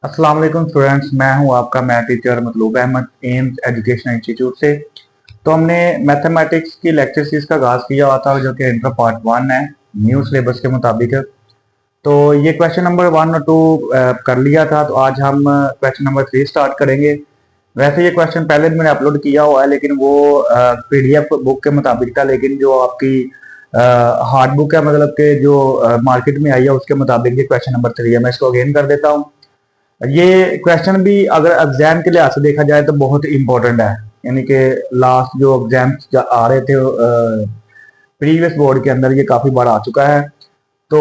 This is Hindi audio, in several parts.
अस्सलाम वालेकुम स्टूडेंट्स, मैं हूं आपका math teacher Matloob Ahmad AIMS education institute से। तो हमने मैथमेटिक्स की लेक्चर सीरीज का आगाज किया हुआ था जो कि इंटर पार्ट 1 है न्यू सिलेबस के मुताबिक। तो ये क्वेश्चन नंबर 1 और 2 कर लिया था, तो आज हम क्वेश्चन नंबर 3 स्टार्ट करेंगे। वैसे ये क्वेश्चन पहले भी मैंने अपलोड किया हुआ है, लेकिन वो पीडीएफ बुक के मुताबिक था, लेकिन जो आपकी हार्ड बुक है मतलब के जो मार्केट में आई है उसके मुताबिक ये क्वेश्चन नंबर 3 है। मैं इसको अगेन कर देता हूँ। ये क्वेश्चन भी अगर एग्जाम के लिहाज से देखा जाए तो बहुत इंपॉर्टेंट है, यानी कि लास्ट जो एग्जाम्स आ रहे थे प्रीवियस बोर्ड के अंदर ये काफी बार आ चुका है, तो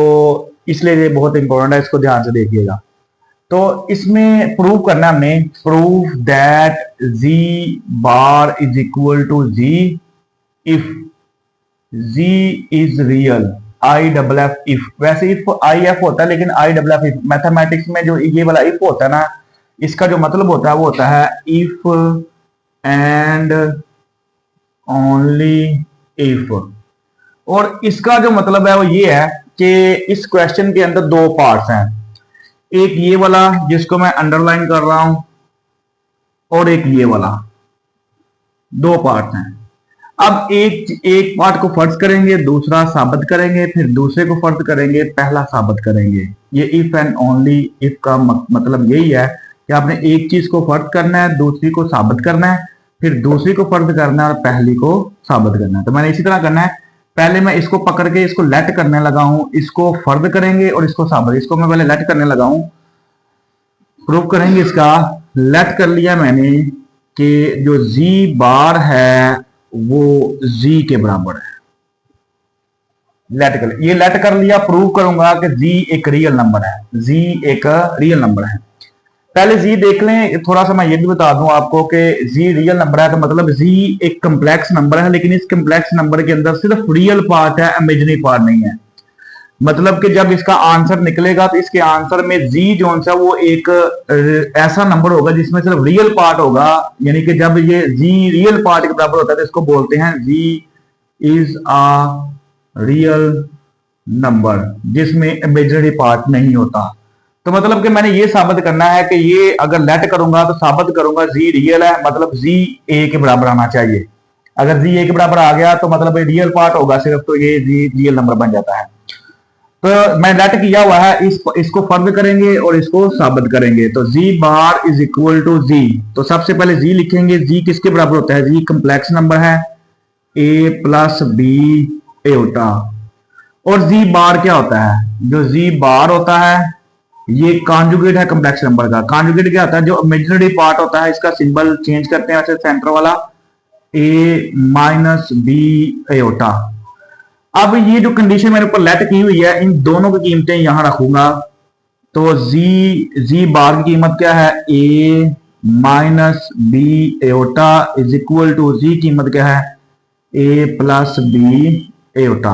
इसलिए ये बहुत इंपॉर्टेंट है, इसको ध्यान से देखिएगा। तो इसमें प्रूव करना हमने, prove that z bar is equal to z if z is real I double F if. वैसे इफ आई एफ होता है, लेकिन I double F if mathematics में जो ये वाला इफ होता है ना, इसका जो मतलब होता है वो होता है इफ एंड ओनली इफ। और इसका जो मतलब है वो ये है कि इस क्वेश्चन के अंदर दो पार्ट्स हैं, एक ये वाला जिसको मैं अंडरलाइन कर रहा हूं और एक ये वाला, दो पार्ट्स हैं। अब एक पार्ट को फर्ज करेंगे, दूसरा साबित करेंगे, फिर दूसरे को फर्ज करेंगे, पहला साबित करेंगे। ये इफ एंड ओनली इफ का मतलब यही है कि आपने एक चीज को फर्ज करना है, दूसरी को साबित करना है, फिर दूसरी को फर्ज करना है और पहली को साबित करना है। तो मैंने इसी तरह करना है, पहले मैं इसको पकड़ के इसको लेट करने लगा हूं, इसको फर्ज करेंगे और इसको साबित। इसको मैं पहले लेट करने लगा हूं, प्रूव करेंगे इसका। लेट कर लिया मैंने कि जो जी बार है वो z के बराबर है। लेट कर, ये लेट कर लिया, प्रूव करूंगा कि z एक रियल नंबर है, z एक रियल नंबर है। पहले z देख लें, थोड़ा सा मैं ये भी बता दूं आपको कि z रियल नंबर है, तो मतलब z एक कम्प्लेक्स नंबर है, लेकिन इस कम्प्लेक्स नंबर के अंदर सिर्फ रियल पार्ट है, इमेजिनरी पार्ट नहीं है। मतलब कि जब इसका आंसर निकलेगा तो इसके आंसर में z जो है वो एक ऐसा नंबर होगा जिसमें सिर्फ रियल पार्ट होगा, यानी कि जब ये z रियल पार्ट के बराबर होता है तो इसको बोलते हैं z is a real number जिसमें इमेजिनरी पार्ट नहीं होता। तो मतलब कि मैंने ये साबित करना है कि ये अगर लेट करूंगा तो साबित करूंगा z रियल है, मतलब z a के बराबर आना चाहिए। अगर z a के बराबर आ गया तो मतलब रियल पार्ट होगा सिर्फ, तो ये z रियल नंबर बन जाता है। तो मैं लेट किया हुआ है, इसको फर्ज करेंगे और इसको साबित करेंगे। तो z bar is equal to z, तो सबसे पहले z लिखेंगे। z किसके बराबर होता है? z कम्प्लेक्स नंबर है, a प्लस बी एटा। और z बार क्या होता है? जो z बार होता है ये कॉन्जुगेट है कम्प्लेक्स नंबर का। कॉन्जुगेट क्या होता है? जो इमेजिनरी पार्ट होता है, इसका सिंबल चेंज करते हैं, वैसे सेंटर वाला a माइनस बी एटा। अब ये जो कंडीशन मेरे ऊपर लेट की हुई है, इन दोनों की कीमतें यहां रखूंगा। तो जी बार की कीमत क्या है? a minus B Etah is equal to जी कीमत क्या है? a प्लस बी एटा।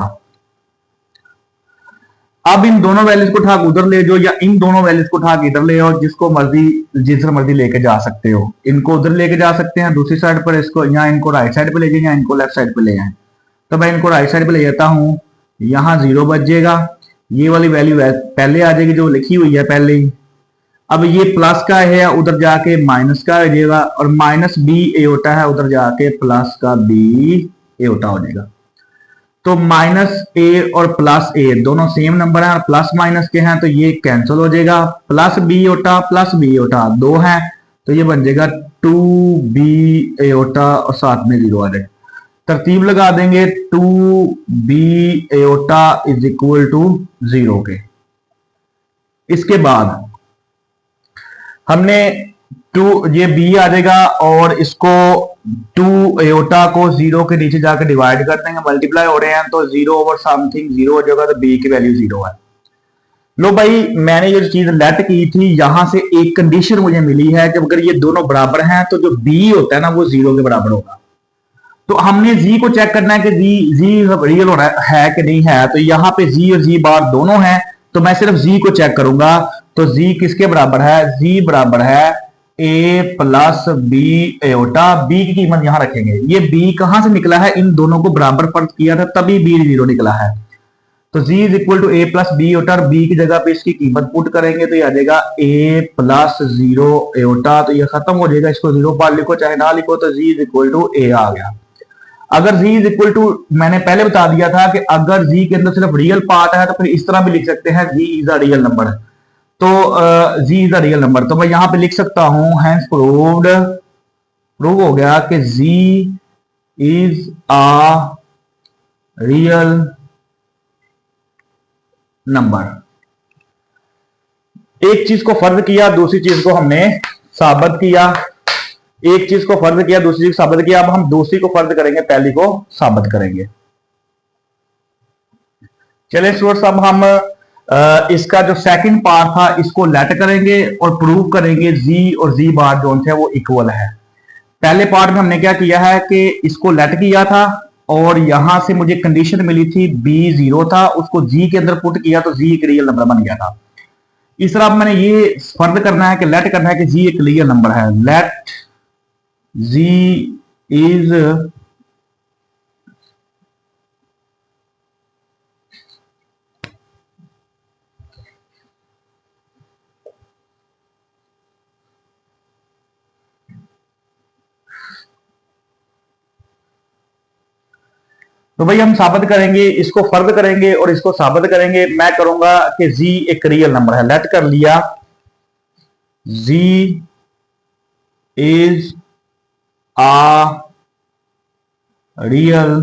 अब इन दोनों वैल्यूज को उठा उधर ले जाओ, या इन दोनों वैल्यूज को उठा इधर ले आओ, जिसको मर्जी जिस मर्जी लेके जा सकते हो। इनको उधर लेके जा सकते हैं दूसरी साइड पर, इसको या इनको राइट साइड पे ले जाए या इनको लेफ्ट साइड पे ले जाए। तो मैं इनको राइट साइड पे ले जाता हूं, यहां 0 बच जाएगा, ये वाली वैल्यू पहले आ जाएगी जो लिखी हुई है पहले ही। अब ये प्लस का है, उधर जाके माइनस का हो जाएगा, और माइनस बी एटा है, उधर जाके प्लस का बी एटा हो जाएगा। तो माइनस ए और प्लस ए दोनों सेम नंबर है, और प्लस माइनस के हैं तो ये कैंसिल हो जाएगा। प्लस बी एटा 2 है, तो ये बन जाएगा 2b एटा और साथ में 0 आ जाएगा। तरतीब लगा देंगे 2b Etah is equal to 0 के। इसके बाद हमने 2 ये b आ जाएगा, और इसको 2 एटा को 0 के नीचे जाकर डिवाइड कर देंगे, मल्टीप्लाई हो रहे हैं तो 0 ओवर समथिंग 0 हो जाएगा, तो b की वैल्यू 0 है। लो भाई, मैंने ये चीज लेट की थी, यहां से एक कंडीशन मुझे मिली है कि अगर ये दोनों बराबर हैं तो जो b होता है ना वो 0 के बराबर होगा। तो हमने z को चेक करना है कि z रियल हो रहा है कि नहीं है। तो यहाँ पे z और z बार दोनों हैं, तो मैं सिर्फ z को चेक करूंगा। तो z किसके बराबर है? z बराबर है a plus B Etah. b की कीमत यहां रखेंगे। ये b कहां से निकला है? इन दोनों को बराबर फर्ज किया था तभी b 0 निकला है। तो z is equal to a plus b iota, और b की जगह पे इसकी कीमत पुट करेंगे तो ये आ जाएगा a प्लस 0 एयोटा। तो ये खत्म हो जाएगा, इसको 0 पार्ट लिखो चाहे ना लिखो, तो z is equal to a आ गया। अगर z इज इक्वल टू, मैंने पहले बता दिया था कि अगर z के अंदर सिर्फ रियल पार्ट है तो फिर इस तरह भी लिख सकते हैं z is a real number. तो z is a real number, तो मैं यहां पे लिख सकता हूं हैंस प्रूव्ड, प्रूव हो गया कि z is a real number. एक चीज को फर्ज किया, दूसरी चीज को हमने साबित किया। एक चीज को फर्ज किया, दूसरी चीज साबित किया। अब हम दूसरी को फर्ज करेंगे, पहली को साबित करेंगे। चलिए स्टूडेंट्स, अब हम इसका जो सेकंड पार्ट था इसको लेट करेंगे और प्रूव करेंगे जी और जी बार जो है वो इक्वल है। पहले पार्ट में हमने क्या किया है कि इसको लेट किया था और यहां से मुझे कंडीशन मिली थी b 0 था, उसको g के अंदर पुट किया तो g एक रियल नंबर बन गया था। इस तरह मैंने ये फर्ज करना है कि लेट करना है कि g एक रियल नंबर है। लेट g इज तो भाई हम साबित करेंगे, इसको फर्ज करेंगे और इसको साबित करेंगे। मैं करूंगा कि z एक रियल नंबर है, लेट कर लिया z is a real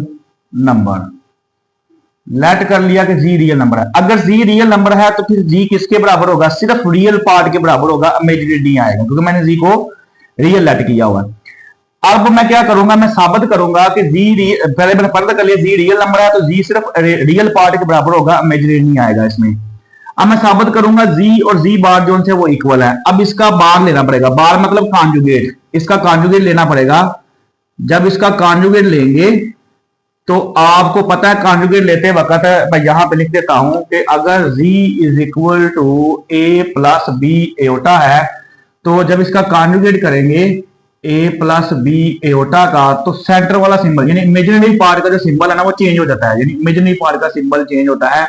number, let कर लिया कि z रियल नंबर है। अगर z रियल नंबर है तो फिर z किसके बराबर होगा? सिर्फ रियल पार्ट के बराबर होगा, इमेजिनरी नहीं आएगा, क्योंकि मैंने z को रियल लेट किया हुआ है। अब मैं क्या करूंगा, मैं साबित करूंगा कि पहले मैंने फर्ज कर लिया जी रियल नंबर है, तो जी सिर्फ रियल पार्ट के बराबर होगा, इमेजिनरी नहीं आएगा इसमें। अब मैं साबित करूंगा जी और जी बार जो है वो इक्वल है। अब इसका बार लेना पड़ेगा, बार मतलब कॉन्जुगेट, इसका कॉन्जुगेट लेना पड़ेगा। जब इसका कॉन्जुगेट लेंगे तो आपको पता है कॉन्जुगेट लेते वक्त मैं यहां पे लिख देता हूं कि अगर z is equal to a plus b iota है, तो जब इसका कॉन्जुगेट करेंगे a प्लस बी एयोटा का, तो सेंटर वाला सिंबल यानी इमेजिनरी पार्ट का जो सिंबल है ना वो चेंज हो जाता है। यानी इमेजिनरी पार्ट का सिंबल चेंज होता है,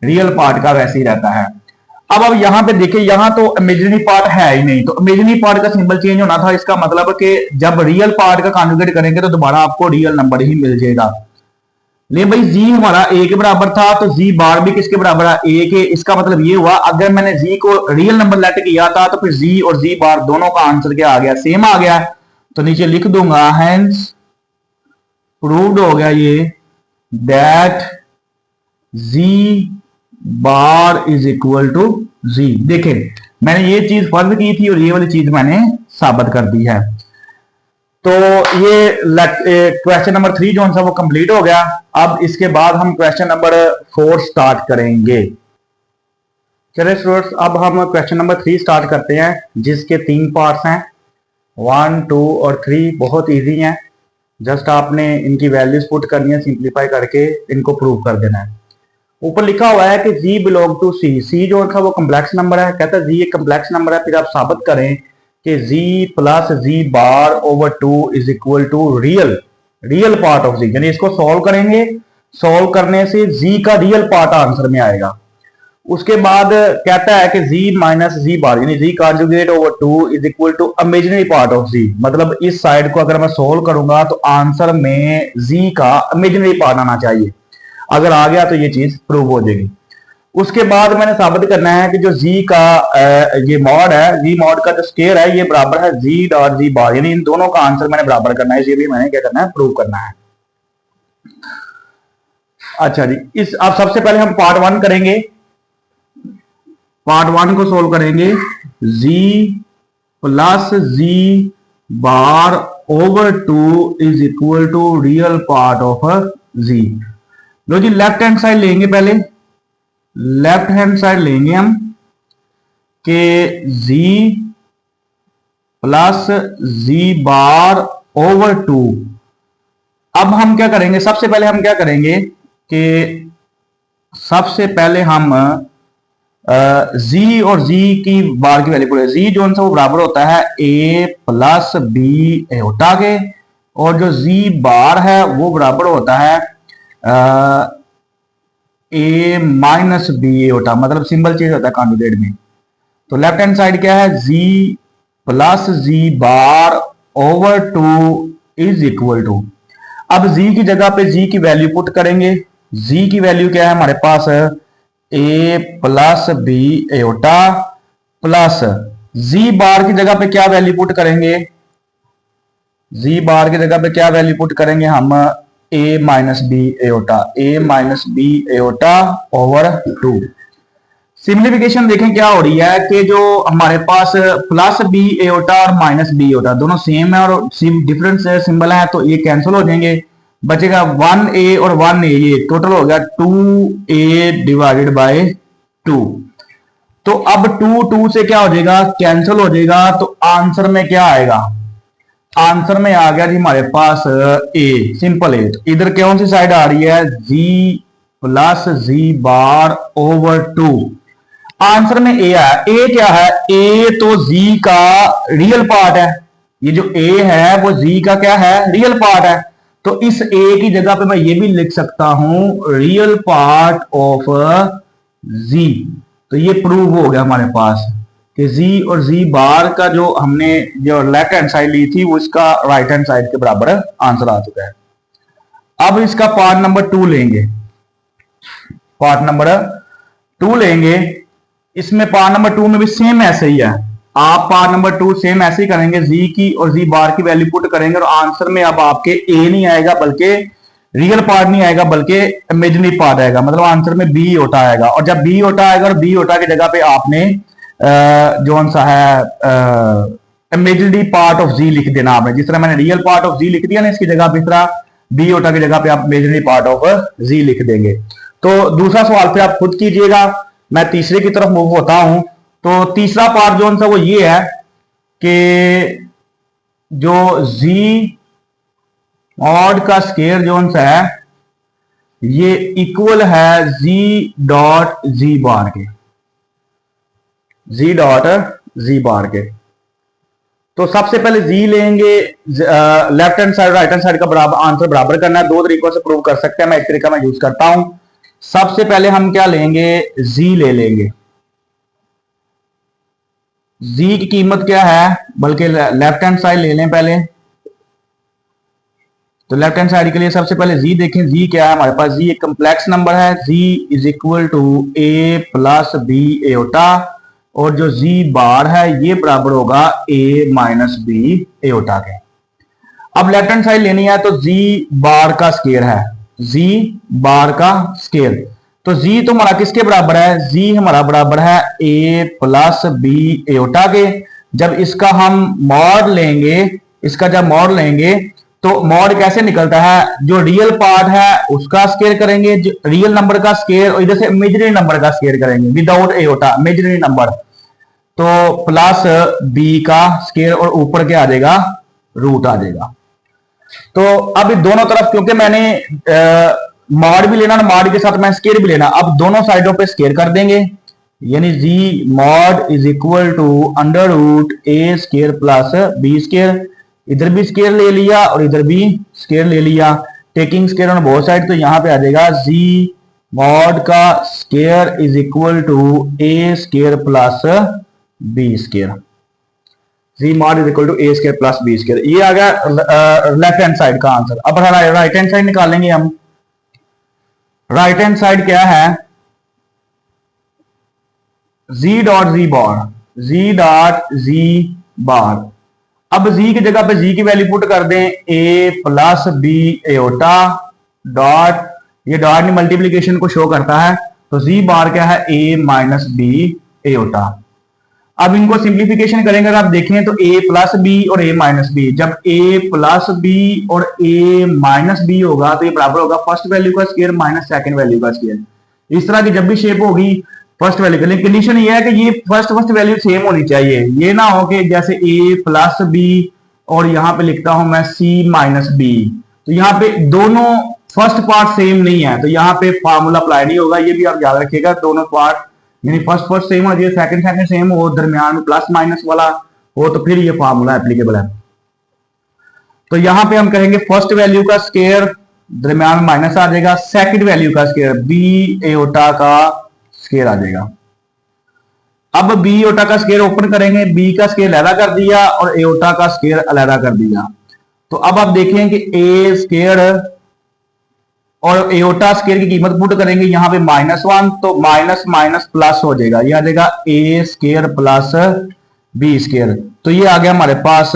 रियल पार्ट का वैसे ही रहता है। अब यहां पे देखिए, यहां तो इमेजिनरी पार्ट है ही नहीं, तो इमेजिनरी पार्ट का सिंबल चेंज होना था। इसका मतलब कि जब रियल पार्ट का कॉन्जुगेट करेंगे तो दोबारा आपको रियल नंबर ही मिल जाएगा। ले भाई जी हमारा a के बराबर था, तो जी बार भी किसके बराबर है? a के। इसका मतलब ये हुआ अगर मैंने जी को रियल नंबर लेट किया था तो फिर जी और जी बार दोनों का आंसर क्या आ गया? सेम आ गया। तो नीचे लिख दूंगा हेंस प्रूव्ड हो गया ये that z bar is equal to z. देखें, मैंने ये चीज फर्ज की थी और ये वाली चीज मैंने साबित कर दी है। तो ये क्वेश्चन नंबर 3 जो है वो कंप्लीट हो गया। अब इसके बाद हम क्वेश्चन नंबर 4 स्टार्ट करेंगे। चलिए स्टूडेंट्स, अब हम क्वेश्चन नंबर 3 स्टार्ट करते हैं, जिसके 3 पार्ट्स हैं, 1, 2 और 3। बहुत इजी हैं, जस्ट आपने इनकी वैल्यूज पुट करनी है, सिंप्लीफाई करके इनको प्रूव कर देना है। ऊपर लिखा हुआ है कि जी बिलोंग टू सी। सी जो है वो कम्प्लेक्स नंबर है, कहता है जी एक कम्प्लेक्स नंबर है। फिर आप साबित करें कि z plus z bar over 2 is equal to real part of z। यानी इसको सॉल्व करेंगे, सॉल्व करने से z का रियल पार्ट आंसर में आएगा। उसके बाद कहता है कि z माइनस जी बार यानी z conjugate over 2 is equal to imaginary part of z। मतलब इस साइड को अगर मैं सॉल्व करूंगा तो आंसर में z का इमेजिनरी पार्ट आना चाहिए। अगर आ गया तो ये चीज प्रूव हो जाएगी। उसके बाद मैंने साबित करना है कि जो जी का ये मॉड है, जी मॉड का जो स्क्वायर है ये बराबर है जी डॉट जी बार, यानी इन दोनों का आंसर मैंने बराबर करना है। ये भी मैंने क्या करना है? प्रूव करना है। अच्छा जी, इस अब सबसे पहले हम पार्ट 1 करेंगे। पार्ट 1 को सोल्व करेंगे। Z plus z bar over 2 is equal to real part of z. लो जी, लेफ्ट हैंड साइड लेंगे, पहले लेफ्ट हैंड साइड लेंगे हम के z plus z bar over 2। अब हम क्या करेंगे? सबसे पहले हम क्या करेंगे कि सबसे पहले हम z और z की बार की वैल्यू पड़े। z जो है वो बराबर होता है a प्लस बी एयोटा के, और जो z बार है वो बराबर होता है ए माइनस बी एओटा, मतलब सिंबल चेंज होता है कॉन्जुगेट में। तो लेफ्ट हैंड साइड क्या है, z plus z bar over 2 is equal to, अब जी की जगह पे जी की वैल्यू पुट करेंगे। जी की वैल्यू क्या है हमारे पास, ए plus b aorta plus z बार की जगह पे क्या वैल्यू पुट करेंगे, जी बार की जगह पे क्या वैल्यू पुट करेंगे हम, a minus b iota, a minus b iota over 2। Simplification देखें क्या हो रही है कि जो हमारे पास प्लस बी एओटा और माइनस बी एओटा दोनों सेम है और डिफरेंस सिंबल है, तो ये कैंसिल हो जाएंगे, बचेगा 1a और 1a, ये टोटल हो गया 2a डिवाइडेड बाय 2। तो अब 2 से क्या हो जाएगा, कैंसिल हो जाएगा, तो आंसर में क्या आएगा, आंसर में आ गया जी हमारे पास ए, सिंपल ए। तो इधर कौन सी साइड आ रही है, z plus z bar over 2, answer में ए आया। ए क्या है, ए तो जी का रियल पार्ट है, ये जो ए है वो जी का क्या है, रियल पार्ट है। तो इस ए की जगह पे मैं ये भी लिख सकता हूं रियल पार्ट ऑफ जी। तो ये प्रूव हो गया हमारे पास कि जी और जी बार का जो हमने जो लेफ्ट हैंड साइड ली थी वो इसका राइट हैंड साइड के बराबर आंसर आ चुका है। अब इसका पार्ट नंबर 2 लेंगे, पार्ट नंबर 2 लेंगे। इसमें पार्ट नंबर 2 में भी सेम ऐसे ही है, आप पार्ट नंबर 2 सेम ऐसे ही करेंगे, जी की और जी बार की वैल्यू पुट करेंगे और आंसर में अब आपके ए नहीं आएगा बल्कि रियल पार्ट नहीं आएगा बल्कि इमेजिनरी पार्ट आएगा, मतलब आंसर में बी ओटा आएगा। और जब बी ओटा आएगा और बी ओटा की जगह पे आपने जो सा है इमेजिनरी पार्ट ऑफ जी लिख देना आपने, जिस तरह मैंने रियल पार्ट ऑफ जी लिख दिया ना इसकी जगह पे, इस तरह बी ओटा की जगह पे आप इमेजिनरी पार्ट ऑफ जी लिख देंगे। तो दूसरा सवाल पे आप खुद कीजिएगा, मैं तीसरे की तरफ मूव होता हूं। तो तीसरा पार्ट जो सा वो ये है कि जो जी ऑड का स्केयर जो सा है ये इक्वल है जी डॉट जी बार के, जी डॉट जी बार के। तो सबसे पहले जी लेंगे, left hand side right hand side का बराबर आंसर बराबर करना है, दो तरीकों से प्रूव कर सकते हैं, मैं एक तरीका मैं यूज करता हूं। सबसे पहले हम क्या लेंगे, जी ले लेंगे। जी की कीमत क्या है, बल्कि लेफ्ट हैंड साइड ले लें पहले। तो लेफ्ट हैंड साइड के लिए सबसे पहले जी देखें, जी क्या है हमारे पास, जी एक कंप्लेक्स नंबर है, z is equal to a plus b iota, और जो जी बार है ये बराबर होगा ए माइनस बी एओटा के। अब लेफ्ट हैंड साइड लेनी है तो जी बार का स्केयर है, जी बार का स्केयर। तो जी तो हमारा किसके बराबर है, जी हमारा बराबर है ए प्लस बी एओटा के। जब इसका हम मॉड लेंगे, इसका जब मॉड लेंगे तो मॉड कैसे निकलता है, जो रियल पार्ट है उसका स्केयर करेंगे, जो रियल नंबर का स्केयर, और इधर से इमेजिनरी नंबर का स्केयर करेंगे विदाउट एओटा, इमेजिनरी नंबर। तो प्लस बी का स्केयर और ऊपर क्या आ जाएगा, रूट आ जाएगा। तो अब दोनों तरफ क्योंकि मैंने मॉड भी लेना, मॉड के साथ मैं स्केयर भी लेना, अब दोनों साइडों पे स्केयर कर देंगे, यानी z mod is equal to under root a square plus b square. इधर भी स्केयर ले लिया और इधर भी स्केयर ले लिया, taking square on both side. तो यहां पे आ जाएगा जी मॉड का square is equal to a square plus b square, z mod is equal to a square plus b square. ये आ गया लेफ्ट हैंड साइड का आंसर। अब राइट हैंड साइड निकालेंगे हम। राइट हैंड साइड क्या है, जी डॉट जी बार, जी डॉट जी बार। अब जी की जगह पे जी की वैल्यू पुट कर दें, ए प्लस बी एओटा डॉट, ये डॉट मल्टीप्लीकेशन को शो करता है, तो जी बार क्या है, ए माइनस बी एओटा। अब इनको सिंप्लीफिकेशन करेंगे, अगर आप देखें तो ए प्लस बी और ए माइनस बी, जब ए प्लस बी और ए माइनस बी होगा तो ये बराबर होगा फर्स्ट वैल्यू का स्केयर माइनस सेकंड वैल्यू का स्केयर। इस तरह की जब भी शेप होगी फर्स्ट वैल्यू के लिए कंडीशन ये है कि ये फर्स्ट वैल्यू सेम होनी चाहिए, ये ना हो कि जैसे ए प्लस बी और यहां पे लिखता हूं मैं सी माइनस बी, तो यहाँ पे दोनों फर्स्ट पार्ट सेम नहीं है, तो यहाँ पे फार्मूला अप्लाई नहीं होगा, ये भी आप याद रखिएगा। दोनों पार्ट यानी फर्स्ट सेम हो, सेकंड सेम हो, दरमियान में प्लस माइनस वाला हो, तो फिर ये फार्मूला एप्लीकेबल है। तो यहां पे हम कहेंगे फर्स्ट वैल्यू का स्केयर दरम्यान में माइनस आ जाएगा, सेकंड वैल्यू का स्केयर बी एओटा का स्केयर आ जाएगा। अब बी एओटा का स्केयर ओपन करेंगे, बी का स्केयर अलहदा कर दिया और एओटा का स्केयर अलहदा कर दिया। तो अब आप देखें कि ए स्केयर और एओटा स्केयर की कीमत पुट करेंगे यहां पे -1, तो माइनस माइनस प्लस हो जाएगा, ये आ जाएगा ए स्केयर प्लस बी स्केयर। तो ये आ गया हमारे पास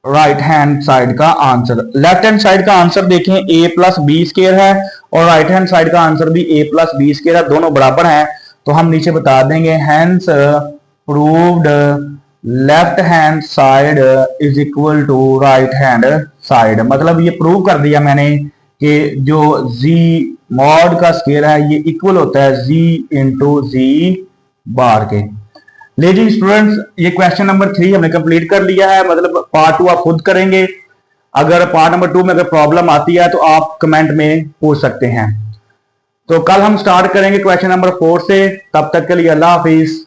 राइट हैंड साइड का आंसर। लेफ्ट हैंड साइड का आंसर देखें ए प्लस बी स्केयर है और राइट हैंड साइड का आंसर भी ए प्लस बी स्केयर है, दोनों बराबर हैं। तो हम नीचे बता देंगे hence proved left hand side is equal to right hand side. मतलब ये प्रूव कर दिया मैंने कि जो z मॉड का स्केयर है ये इक्वल होता है z इंटू z बार के। ले जी स्टूडेंट्स, ये क्वेश्चन नंबर 3 हमने कंप्लीट कर लिया है। मतलब पार्ट 2 आप खुद करेंगे। अगर पार्ट नंबर 2 में अगर प्रॉब्लम आती है तो आप कमेंट में पूछ सकते हैं। तो कल हम स्टार्ट करेंगे क्वेश्चन नंबर 4 से। तब तक के लिए अल्लाह हाफिज।